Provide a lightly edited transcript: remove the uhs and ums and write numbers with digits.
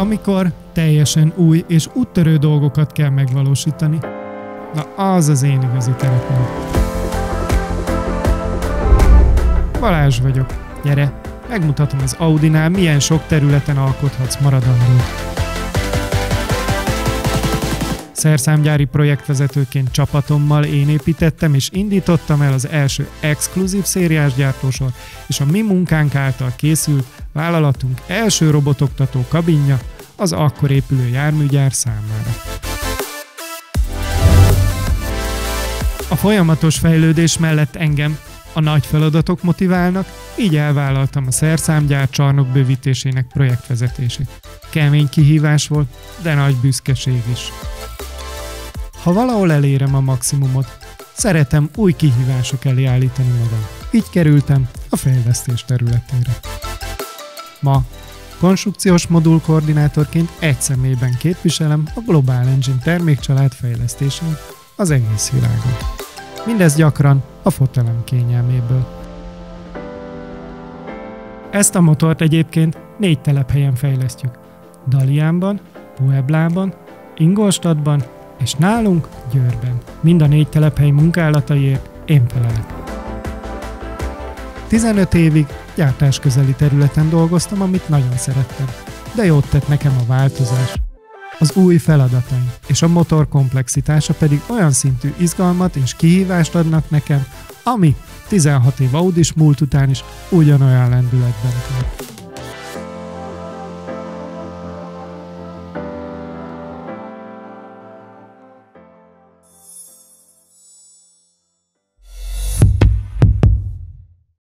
Amikor teljesen új és úttörő dolgokat kell megvalósítani. Na az az én igazi terepem. Balázs vagyok. Gyere, megmutatom az Audinál, milyen sok területen alkothatsz maradandót. Szerszámgyári projektvezetőként csapatommal én építettem és indítottam el az első exkluzív szériás gyártósor, és a mi munkánk által készült vállalatunk első robotoktató kabinja az akkor épülő járműgyár számára. A folyamatos fejlődés mellett engem a nagy feladatok motiválnak, így elvállaltam a szerszámgyár csarnok bővítésének projektvezetését. Kemény kihívás volt, de nagy büszkeség is. Ha valahol elérem a maximumot, szeretem új kihívások elé állítani magam. Így kerültem a fejlesztés területére. Ma konstrukciós modulkoordinátorként egy személyben képviselem a Global Engine termékcsalád fejlesztésén az egész világon. Mindez gyakran a fotelem kényelméből. Ezt a motort egyébként 4 telephelyen fejlesztjük. Dalianban, Pueblában, Ingolstadtban és nálunk Győrben. Mind a 4 telephely munkálataiért én felelek. 15 évig gyártásközeli területen dolgoztam, amit nagyon szerettem, de jót tett nekem a változás. Az új feladataim és a motor komplexitása pedig olyan szintű izgalmat és kihívást adnak nekem, ami 16 év Audis múlt után is ugyanolyan lendületben tart.